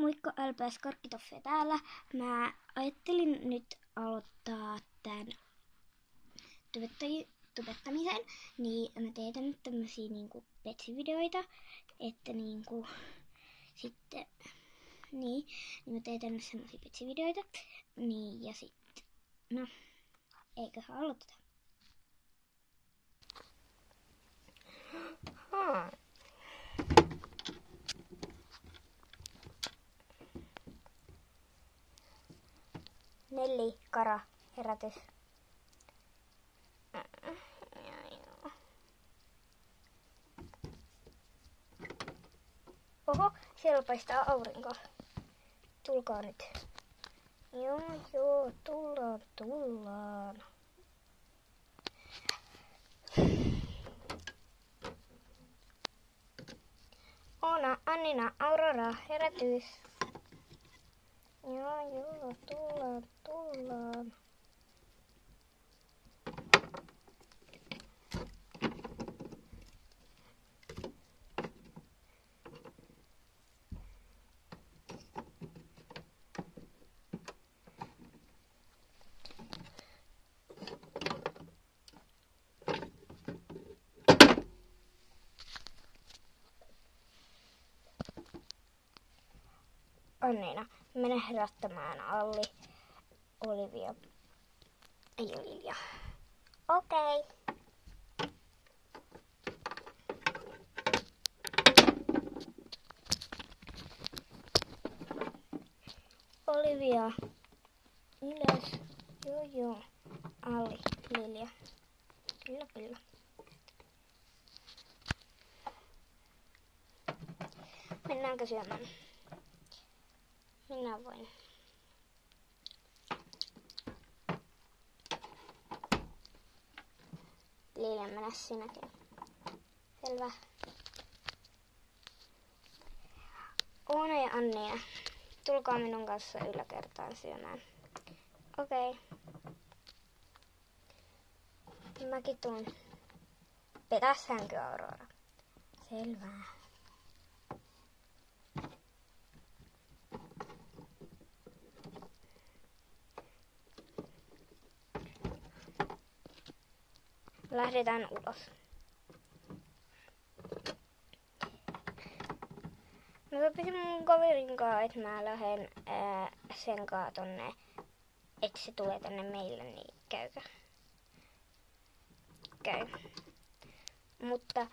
Moikka, LPS Karkkitoffe täällä. Mä ajattelin nyt aloittaa tän tubettamisen, niin mä teetän nyt tämmösiä niinku petsivideoita, että niinku sitten niin mä teetän nyt semmosia petsivideoita, niin ja sitten no eiköhän aloiteta. Nelli, kara, herätys. Oho, siellä paistaa aurinko. Tulkaa nyt. Joo, tullaan. Oona, Annina, Aurora, herätys. Joo, tullaan. Annina, mene herättämään Alli, Olivia ja Lilja. Okei. Olivia, ylös. Joo. Alli, Lilja. Kyllä. Mennäänkö syömään? Minä voin. Lilja, mene sinäkin. Selvä. Oona ja Annia, tulkaa minun kanssa yläkertaan syömään. Okei. Mäkin tuun. Petä sänky, Aurora. Selvä. Lähdetään ulos. Mä sopisin mun kaverin kanssa, että mä lähden sen kanssa tonne, että se tulee tänne meille, niin käykö? Käy. Mutta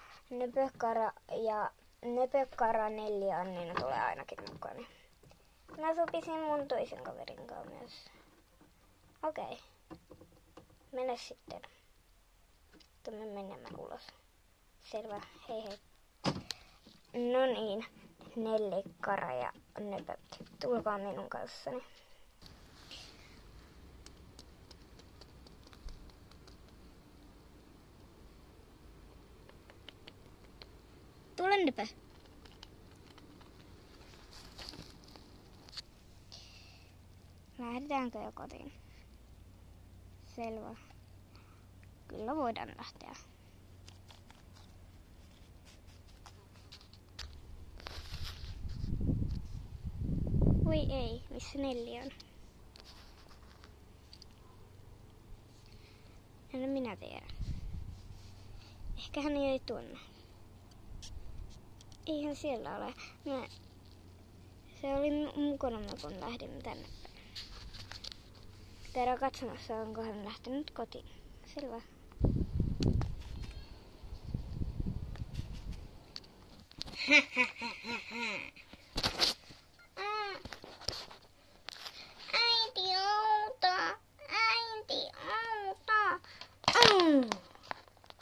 Nöpökara, Nelli ja Annina tulee ainakin mukaan. Mä sopisin mun toisen kaverin kanssa myös. Okei. Mene sitten. Me menemme ulos. Selvä, hei. No niin, Nelli, Kara ja Nöpö, tulkaa minun kanssani. Tule, Nöpö. Lähdetäänkö jo kotiin? Selvä. Kyllä voidaan lähteä. Voi ei, missä Nelli on? En minä tiedä. Ehkä hän ei tunne. Eihän siellä ole. Se oli mukana, kun lähdimme tänne. Käydään katsomassa, onko hän lähtenyt kotiin. Selvä.